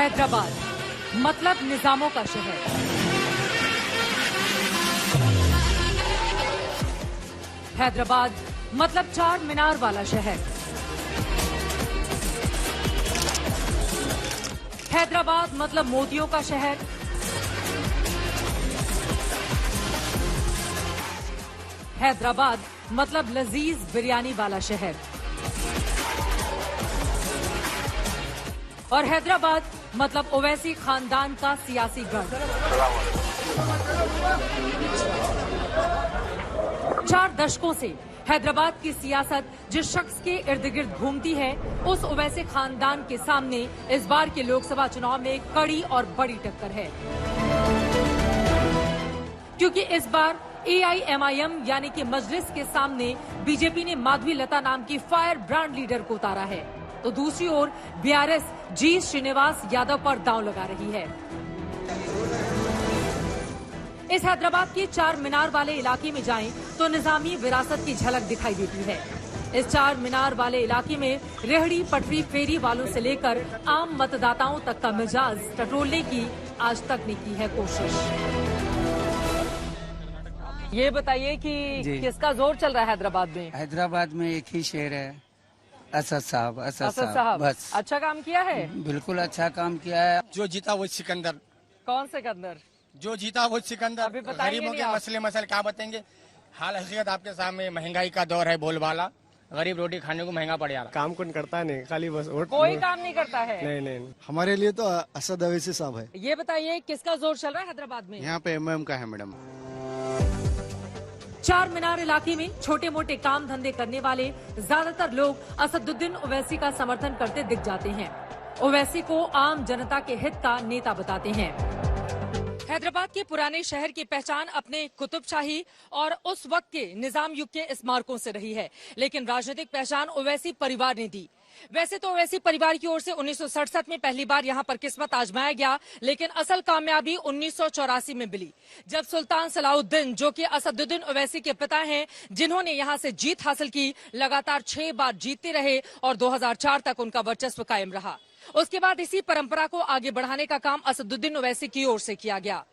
हैदराबाद मतलब निजामों का शहर। हैदराबाद मतलब चार मीनार वाला शहर। हैदराबाद मतलब मोतियों का शहर। हैदराबाद मतलब लजीज बिरयानी वाला शहर। और हैदराबाद मतलब ओवैसी खानदान का सियासी गढ़। 4 दशकों से हैदराबाद की सियासत जिस शख्स के इर्द गिर्द घूमती है, उस ओवैसी खानदान के सामने इस बार के लोकसभा चुनाव में कड़ी और बड़ी टक्कर है। क्योंकि इस बार AIMIM यानी कि मजलिस के सामने बीजेपी ने माधवी लता नाम की फायर ब्रांड लीडर को उतारा है, तो दूसरी ओर BRS जी श्रीनिवास यादव पर दांव लगा रही है। इस हैदराबाद के चार मीनार वाले इलाके में जाएं तो निजामी विरासत की झलक दिखाई देती है। इस चार मीनार वाले इलाके में रेहड़ी पटरी फेरी वालों से लेकर आम मतदाताओं तक का मिजाज टटोलने की आज तक ने की है कोशिश। ये बताइए कि किसका जोर चल रहा है हैदराबाद में? हैदराबाद में एक ही शेर है, असद साहब। असद साहब बस अच्छा काम किया है। बिल्कुल अच्छा काम किया है। जो जीता वो सिकंदर। कौन सिकंदर? जो जीता वो सिकंदर। अभी बताइए गरीबों नहीं के आप। मसले क्या बताएंगे? हाल हकीकत आपके सामने, महंगाई का दौर है बोलबाला, गरीब रोटी खाने को महंगा पड़ जा रहा। काम कौन करता नहीं, खाली बस वोट। कोई काम नहीं करता है। नहीं हमारे लिए तो असद अवैसी साहब है। ये बताइए किसका जोर चल रहा है हैदराबाद में? यहाँ पे MIM का है मैडम। चार मीनार इलाके में छोटे मोटे काम धंधे करने वाले ज्यादातर लोग असदुद्दीन ओवैसी का समर्थन करते दिख जाते हैं। ओवैसी को आम जनता के हित का नेता बताते हैं। हैदराबाद के पुराने शहर की पहचान अपने कुतुबशाही और उस वक्त के निजाम युग के स्मारकों से रही है, लेकिन राजनीतिक पहचान ओवैसी परिवार ने दी। वैसे तो ओवैसी परिवार की ओर से 1967 में पहली बार यहां पर किस्मत आजमाया गया, लेकिन असल कामयाबी 1984 में मिली, जब सुल्तान सलाउद्दीन, जो कि असदुद्दीन ओवैसी के पिता हैं, जिन्होंने यहां से जीत हासिल की, लगातार 6 बार जीतते रहे और 2004 तक उनका वर्चस्व कायम रहा। उसके बाद इसी परंपरा को आगे बढ़ाने का काम असदुद्दीन ओवैसी की ओर से किया गया।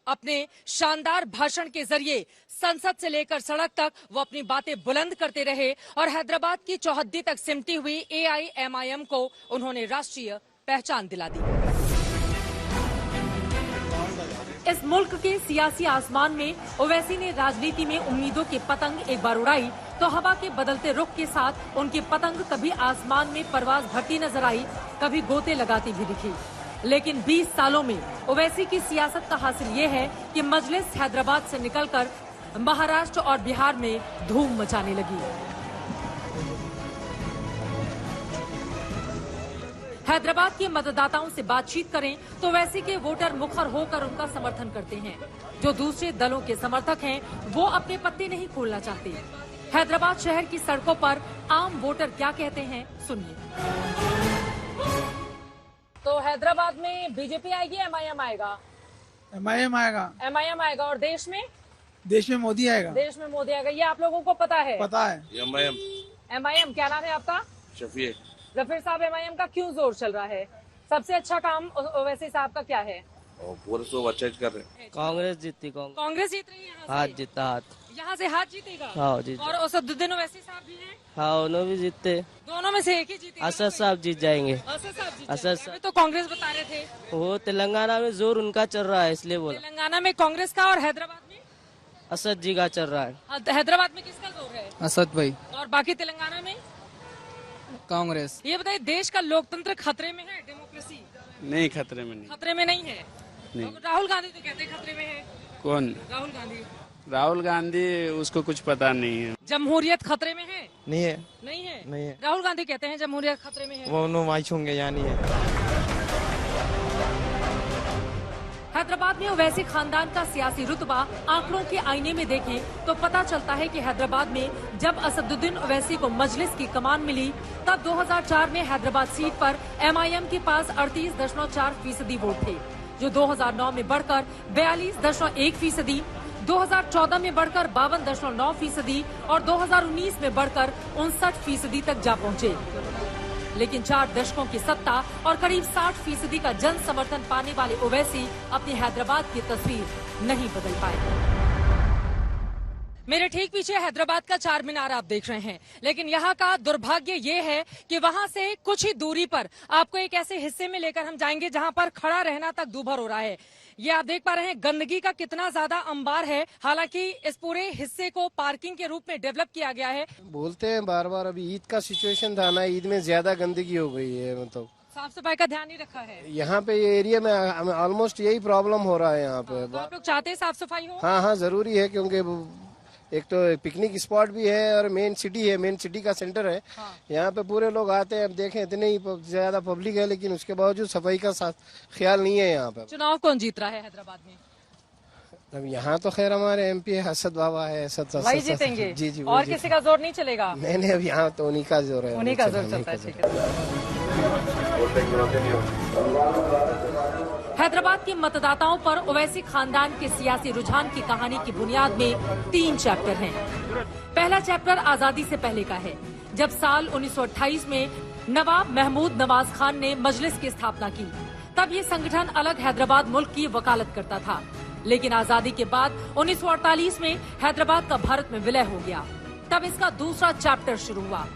अपने शानदार भाषण के जरिए संसद से लेकर सड़क तक वो अपनी बातें बुलंद करते रहे और हैदराबाद की चौहद्दी तक सिमटी हुई AIMIM को उन्होंने राष्ट्रीय पहचान दिला दी। इस मुल्क के सियासी आसमान में ओवैसी ने राजनीति में उम्मीदों की पतंग एक बार उड़ाई तो हवा के बदलते रुख के साथ उनकी पतंग कभी आसमान में परवाज भरती नजर आई, कभी गोते लगाती भी दिखी। लेकिन 20 सालों में ओवैसी की सियासत का हासिल ये है कि मजलिस हैदराबाद से निकलकर महाराष्ट्र और बिहार में धूम मचाने लगी। हैदराबाद के मतदाताओं से बातचीत करें तो ओवैसी के वोटर मुखर होकर उनका समर्थन करते हैं। जो दूसरे दलों के समर्थक हैं, वो अपने पत्ते नहीं खोलना चाहते। हैदराबाद शहर की सड़कों पर आम वोटर क्या कहते हैं, सुनिए। तो हैदराबाद में बीजेपी आएगी, MIM आएगा? MIM आएगा। MIM आएगा। और देश में? देश में मोदी आएगा। देश में मोदी आएगा, ये आप लोगों को पता है? पता है। MIM क्या नाम है आपका? शफी। जफीर साहब, MIM का क्यों जोर चल रहा है? सबसे अच्छा काम ओवैसी साहब का क्या है? पूरे सब अच्छा कर रहे हैं। कांग्रेस जीतती। कांग्रेस जीत रही है यहाँ से? हाथ जीता हाथ। यहाँ से हाथ जीतेगा? हाँ जीत। और असदुद्दीन ओवैसी साहब भी हैं? हाँ उन्होंने भी जीतते। दोनों में से एक ही जीतेगा? असद साहब जीत जाएंगे। असद साहब जीत असद जाएंगे। साहब। अभी तो कांग्रेस बता रहे थे। वो तेलंगाना में जोर उनका चल रहा है, इसलिए बोला। तेलंगाना में कांग्रेस का और हैदराबाद में असद जी का चल रहा है। हैदराबाद में किसका जोर है? असद भाई। और बाकी तेलंगाना में कांग्रेस। ये बताइए, देश का लोकतंत्र खतरे में है? डेमोक्रेसी नहीं खतरे में नहीं। खतरे में नहीं है? नहीं। तो राहुल गांधी तो कहते हैं खतरे में है। कौन? राहुल गांधी। राहुल गांधी, उसको कुछ पता नहीं है। जमहूरियत खतरे में है? नहीं है। नहीं है? नहीं है। राहुल गांधी कहते हैं जमहूरियत खतरे में है। वो नुमाइश होंगे, यानी है। हैदराबाद में ओवैसी खानदान का सियासी रुतबा आंकड़ों के आईने में देखें तो पता चलता है कि हैदराबाद में जब असदुद्दीन ओवैसी को मजलिस की कमान मिली, तब 2004 में हैदराबाद सीट पर MIM के पास 38.4% वोट थे, जो 2009 में बढ़कर 42.1%, 2014 में बढ़कर 52.9% और 2019 में बढ़कर 59% तक जा पहुंचे। लेकिन 4 दशकों की सत्ता और करीब 60% का जन समर्थन पाने वाले ओवैसी अपनी हैदराबाद की तस्वीर नहीं बदल पाए। मेरे ठीक पीछे हैदराबाद का चार मीनार आप देख रहे हैं, लेकिन यहाँ का दुर्भाग्य ये है कि वहाँ से कुछ ही दूरी पर आपको एक ऐसे हिस्से में लेकर हम जाएंगे जहाँ पर खड़ा रहना तक दूभर हो रहा है। ये आप देख पा रहे हैं गंदगी का कितना ज्यादा अंबार है। हालांकि इस पूरे हिस्से को पार्किंग के रूप में डेवलप किया गया है। बोलते हैं बार बार, अभी ईद का सिचुएशन था ना, ईद में ज्यादा गंदगी हो गई है, मतलब साफ सफाई का ध्यान नहीं रखा है यहाँ पे। ये एरिया में ऑलमोस्ट यही प्रॉब्लम हो रहा है यहाँ पे। तो आप लोग चाहते हैं साफ सफाई हो? हाँ, जरूरी है, क्योंकि एक तो पिकनिक स्पॉट भी है और मेन सिटी है, मेन सिटी का सेंटर है। यहाँ पे पूरे लोग आते हैं। अब देखें इतने ही ज्यादा पब्लिक है, लेकिन उसके बावजूद सफाई का ख्याल नहीं है यहाँ पे। चुनाव कौन जीत रहा है हैदराबाद में? अब यहाँ तो खैर हमारे MP है, असद बाबा है। वही जीतेंगे? जी। और किसी का जोर नहीं चलेगा? नहीं, अब यहाँ तो उन्हीं का जोर है। उन्हीं का जोर चलता है। ठीक है। हैदराबाद के मतदाताओं पर ओवैसी खानदान के सियासी रुझान की कहानी की बुनियाद में 3 चैप्टर हैं। पहला चैप्टर आजादी से पहले का है, जब साल 1928 में नवाब महमूद नवाज खान ने मजलिस की स्थापना की। तब ये संगठन अलग हैदराबाद मुल्क की वकालत करता था, लेकिन आजादी के बाद 1948 में हैदराबाद का भारत में विलय हो गया। तब इसका दूसरा चैप्टर शुरू हुआ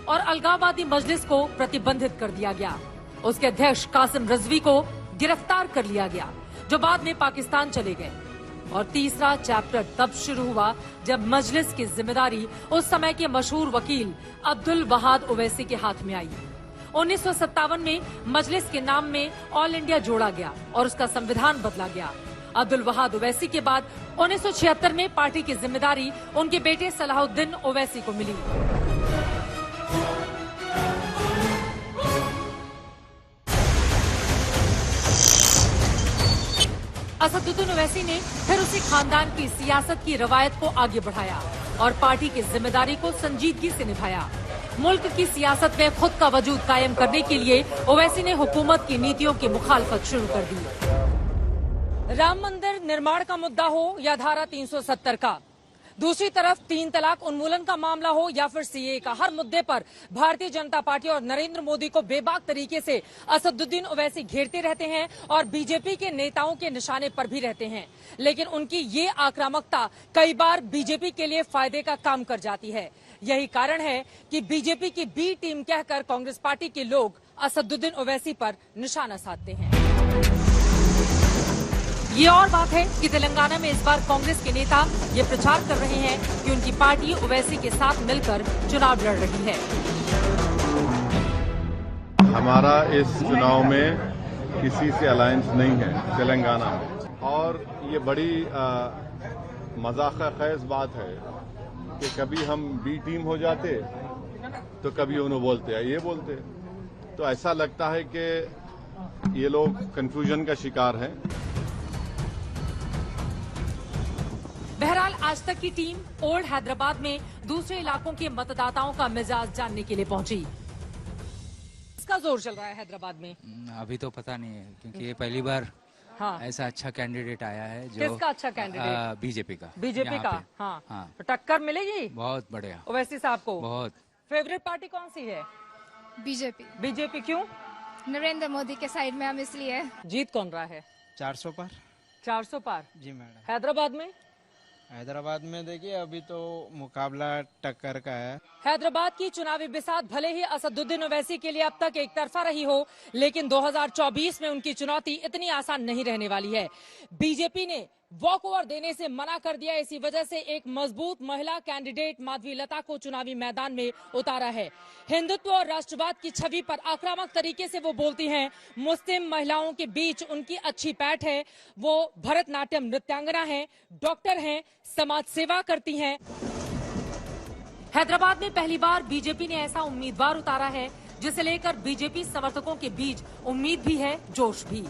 और अलगाववादी मजलिस को प्रतिबंधित कर दिया गया। उसके अध्यक्ष कासिम रजवी को गिरफ्तार कर लिया गया, जो बाद में पाकिस्तान चले गए। और तीसरा चैप्टर तब शुरू हुआ जब मजलिस की जिम्मेदारी उस समय के मशहूर वकील अब्दुल वहाद ओवैसी के हाथ में आई। 1957 में मजलिस के नाम में ऑल इंडिया जोड़ा गया और उसका संविधान बदला गया। अब्दुल वहाद ओवैसी के बाद 1976 में पार्टी की जिम्मेदारी उनके बेटे सलाहुद्दीन ओवैसी को मिली। असदुद्दीन ओवैसी ने फिर उसी खानदान की सियासत की रवायत को आगे बढ़ाया और पार्टी की जिम्मेदारी को संजीदगी से निभाया। मुल्क की सियासत में खुद का वजूद कायम करने के लिए ओवैसी ने हुकूमत की नीतियों की मुखालफत शुरू कर दी। राम मंदिर निर्माण का मुद्दा हो या धारा 370 का, दूसरी तरफ 3 तलाक उन्मूलन का मामला हो या फिर CAA का, हर मुद्दे पर भारतीय जनता पार्टी और नरेंद्र मोदी को बेबाक तरीके से असदुद्दीन ओवैसी घेरते रहते हैं और बीजेपी के नेताओं के निशाने पर भी रहते हैं। लेकिन उनकी ये आक्रामकता कई बार बीजेपी के लिए फायदे का काम कर जाती है। यही कारण है कि बीजेपी की B टीम कहकर कांग्रेस पार्टी के लोग असदुद्दीन ओवैसी पर निशाना साधते हैं। ये और बात है कि तेलंगाना में इस बार कांग्रेस के नेता ये प्रचार कर रहे हैं कि उनकी पार्टी ओवैसी के साथ मिलकर चुनाव लड़ रही है। हमारा इस चुनाव में किसी से अलायंस नहीं है तेलंगाना में, और ये बड़ी मजाक खेज बात है कि कभी हम B टीम हो जाते तो कभी उन्होंने बोलते हैं, ये बोलते। तो ऐसा लगता है कि ये लोग कंफ्यूजन का शिकार हैं। बहरहाल आज तक की टीम ओल्ड हैदराबाद में दूसरे इलाकों के मतदाताओं का मिजाज जानने के लिए पहुंची। इसका जोर चल रहा है हैदराबाद में? अभी तो पता नहीं है, क्योंकि ये पहली बार ऐसा अच्छा कैंडिडेट आया है। जो किसका अच्छा कैंडिडेट? बीजेपी का। बीजेपी का? हाँ। तो टक्कर मिलेगी बहुत बढ़िया ओवैसी साहब को। बहुत। फेवरेट पार्टी कौन सी है? बीजेपी। बीजेपी क्यों? नरेंद्र मोदी के साइड में हम इसलिए। जीत कौन रहा है? 400 पार। 400 पार? जी मैडम। हैदराबाद में? हैदराबाद में देखिए अभी तो मुकाबला टक्कर का है। हैदराबाद की चुनावी बिसात भले ही असदुद्दीन ओवैसी के लिए अब तक एक तरफा रही हो, लेकिन 2024 में उनकी चुनौती इतनी आसान नहीं रहने वाली है। बीजेपी ने वॉक ओवर देने से मना कर दिया। इसी वजह से एक मजबूत महिला कैंडिडेट माधवी लता को चुनावी मैदान में उतारा है। हिंदुत्व और राष्ट्रवाद की छवि पर आक्रामक तरीके से वो बोलती हैं। मुस्लिम महिलाओं के बीच उनकी अच्छी पैठ है। वो भरतनाट्यम नृत्यांगना हैं, डॉक्टर हैं, समाज सेवा करती हैं। हैदराबाद में पहली बार बीजेपी ने ऐसा उम्मीदवार उतारा है जिसे लेकर बीजेपी समर्थकों के बीच उम्मीद भी है, जोश भी।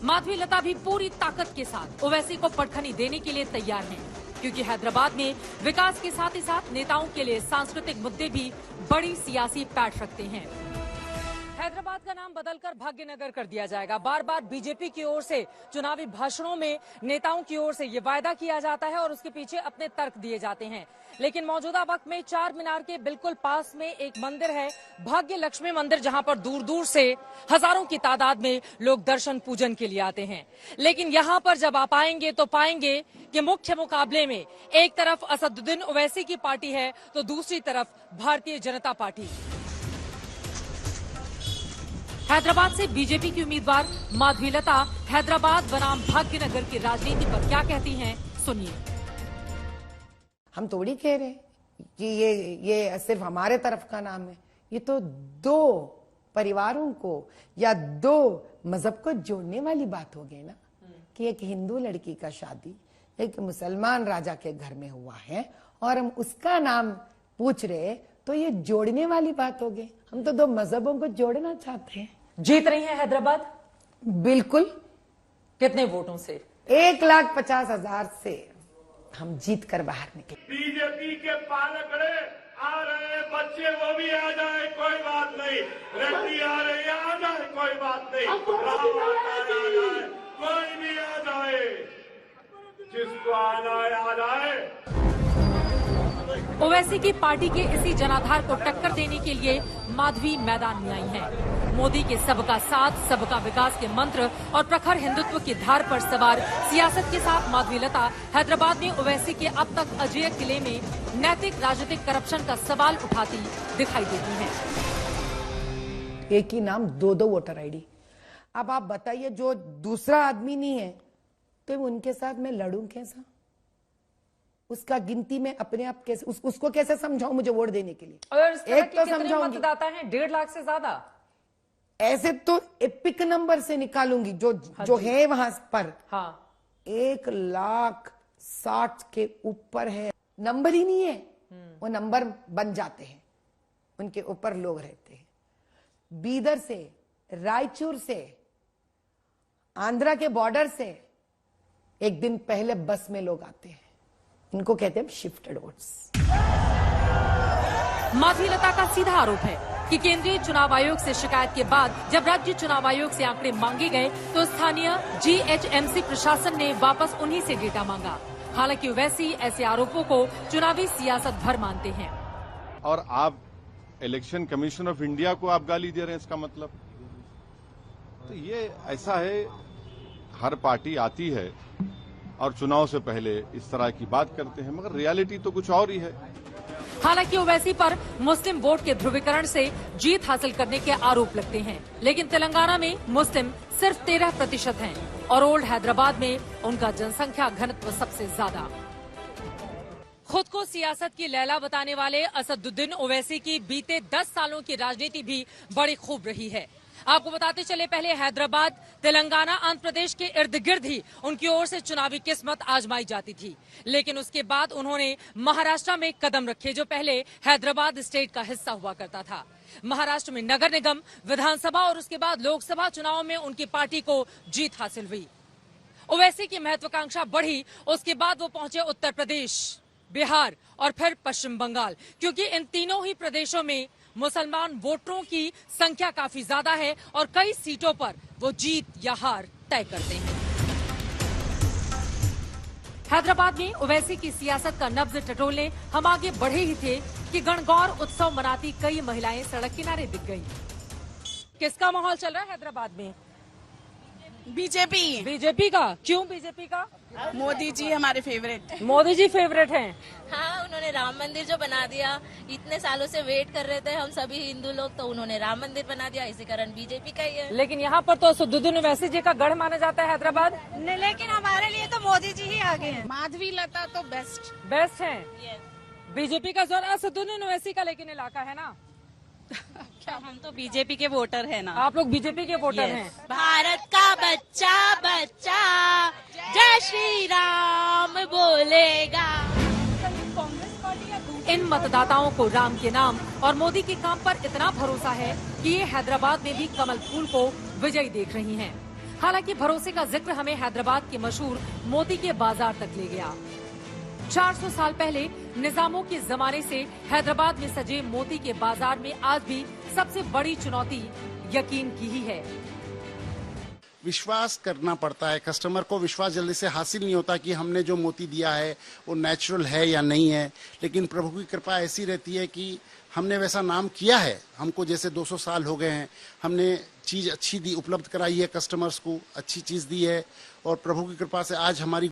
माधवी लता भी पूरी ताकत के साथ ओवैसी को पटखनी देने के लिए तैयार हैं, क्योंकि हैदराबाद में विकास के साथ ही साथ नेताओं के लिए सांस्कृतिक मुद्दे भी बड़ी सियासी पैठ रखते हैं। हैदराबाद का नाम बदलकर भाग्यनगर कर दिया जाएगा। बार बार बीजेपी की ओर से चुनावी भाषणों में नेताओं की ओर से ये वायदा किया जाता है और उसके पीछे अपने तर्क दिए जाते हैं। लेकिन मौजूदा वक्त में चार मीनार के बिल्कुल पास में एक मंदिर है, भाग्य लक्ष्मी मंदिर, जहां पर दूर दूर से हजारों की तादाद में लोग दर्शन पूजन के लिए आते हैं। लेकिन यहां पर जब आप आएंगे तो पाएंगे कि मुख्य मुकाबले में एक तरफ असदुद्दीन ओवैसी की पार्टी है तो दूसरी तरफ भारतीय जनता पार्टी। हैदराबाद से बीजेपी की उम्मीदवार माधवीलता हैदराबाद बनाम भाग्यनगर की राजनीति पर क्या कहती हैं, सुनिए। हम थोड़ी कह रहे कि ये सिर्फ हमारे तरफ का नाम है। ये तो दो परिवारों को या दो मजहब को जोड़ने वाली बात हो गई ना, कि एक हिंदू लड़की का शादी एक मुसलमान राजा के घर में हुआ है और हम उसका नाम पूछ रहे, तो ये जोड़ने वाली बात हो गई। हम तो दो मजहबों को जोड़ना चाहते हैं। जीत रही है हैदराबाद? बिल्कुल। कितने वोटों से? 1,50,000 से हम जीत कर बाहर निकले। बीजेपी के पालकड़े आ रहे बच्चे, वो भी आ जाए कोई बात नहीं, रेड्डी आ रहे आ जाए कोई बात नहीं, राहुल आ जाए, कोई भी आ जाए, जिसको आना है आ जाए। ओवैसी की पार्टी के इसी जनाधार को टक्कर देने के लिए माधवी मैदान में आई हैं। मोदी के सबका साथ सबका विकास के मंत्र और प्रखर हिंदुत्व की धार पर सवार सियासत के साथ माधवीलता हैदराबाद में ओवैसी के अब तक अजेय किले में नैतिक राजनीतिक करप्शन का सवाल उठाती दिखाई देती हैं। एक ही नाम, दो वोटर आईडी। अब आप बताइए, जो दूसरा आदमी नहीं है तो उनके साथ मैं लड़ूं कैसा? उसका गिनती में अपने आप कैसे उसको कैसे समझाऊं मुझे वोट देने के लिए? एक तो समझाऊंगी, मतदाता हैं 1.5 लाख से ज्यादा, ऐसे तो एपिक नंबर से निकालूंगी जो है वहां पर। हाँ, 1,60,000 के ऊपर है। नंबर ही नहीं है, वो नंबर बन जाते हैं, उनके ऊपर लोग रहते हैं। बीदर से, रायचूर से, आंध्रा के बॉर्डर से एक दिन पहले बस में लोग आते हैं। इनको कहते हैं शिफ्टेड वोट्स। माधवीलता का सीधा आरोप है कि केंद्रीय चुनाव आयोग से शिकायत के बाद जब राज्य चुनाव आयोग से आंकड़े मांगे गए तो स्थानीय GHMC प्रशासन ने वापस उन्हीं से डेटा मांगा। हालांकि ओवैसी ऐसे आरोपों को चुनावी सियासत भर मानते हैं। और आप इलेक्शन कमीशन ऑफ इंडिया को आप गाली दे रहे हैं, इसका मतलब तो ये ऐसा है, हर पार्टी आती है और चुनाव से पहले इस तरह की बात करते हैं, मगर रियलिटी तो कुछ और ही है। हालांकि ओवैसी पर मुस्लिम वोट के ध्रुवीकरण से जीत हासिल करने के आरोप लगते हैं, लेकिन तेलंगाना में मुस्लिम सिर्फ 13% हैं और ओल्ड हैदराबाद में उनका जनसंख्या घनत्व सबसे ज्यादा। खुद को सियासत की लैला बताने वाले असदुद्दीन ओवैसी की बीते 10 सालों की राजनीति भी बड़ी खूब रही है। आपको बताते चले, पहले हैदराबाद, तेलंगाना, आंध्र प्रदेश के इर्द गिर्द ही उनकी ओर से चुनावी किस्मत आजमाई जाती थी। लेकिन उसके बाद उन्होंने महाराष्ट्र में कदम रखे, जो पहले हैदराबाद स्टेट का हिस्सा हुआ करता था। महाराष्ट्र में नगर निगम, विधानसभा और उसके बाद लोकसभा चुनाव में उनकी पार्टी को जीत हासिल हुई। ओवैसी की महत्वाकांक्षा बढ़ी, उसके बाद वो पहुंचे उत्तर प्रदेश, बिहार और फिर पश्चिम बंगाल, क्योंकि इन तीनों ही प्रदेशों में मुसलमान वोटरों की संख्या काफी ज्यादा है और कई सीटों पर वो जीत या हार तय करते हैं। हैदराबाद में ओवैसी की सियासत का नब्ज टटोलने हम आगे बढ़े ही थे कि गणगौर उत्सव मनाती कई महिलाएं सड़क किनारे दिख गईं। किसका माहौल चल रहा है हैदराबाद में? बीजेपी का। क्यों बीजेपी का? मोदी जी हमारे फेवरेट। मोदी जी फेवरेट हैं। हाँ, उन्होंने राम मंदिर जो बना दिया, इतने सालों से वेट कर रहे थे हम सभी हिंदू लोग, तो उन्होंने राम मंदिर बना दिया, इसी कारण बीजेपी का ही है। लेकिन यहाँ पर तो असदुद्दीन ओवैसी जी का गढ़ माना जाता है हैदराबाद। लेकिन हमारे लिए तो मोदी जी ही आगे हैं। माधवीलता तो बेस्ट है। बीजेपी का जोर असदुद्दीन ओवैसी का लेकिन इलाका है ना। क्या हम तो बीजेपी के वोटर हैं ना। आप लोग बीजेपी के वोटर हैं। भारत का बच्चा बच्चा जय श्री राम बोलेगा। इन मतदाताओं को राम के नाम और मोदी के काम पर इतना भरोसा है कि ये हैदराबाद में भी कमल फूल को विजयी देख रही हैं। हालांकि भरोसे का जिक्र हमें हैदराबाद के मशहूर मोती के बाजार तक ले गया। 400 साल पहले निजामों के जमाने से हैदराबाद में सजे मोती के बाजार में आज भी सबसे बड़ी चुनौती यकीन की ही है। विश्वास करना पड़ता है, कस्टमर को विश्वास जल्दी से हासिल नहीं होता कि हमने जो मोती दिया है वो नेचुरल है या नहीं है। लेकिन प्रभु की कृपा ऐसी रहती है कि हमने वैसा नाम किया है, हमको जैसे 200 साल हो गए हैं, हमने चीज़ अच्छी दी, उपलब्ध कराई है, कस्टमर्स को अच्छी चीज़ दी है और प्रभु की कृपा से आज हमारी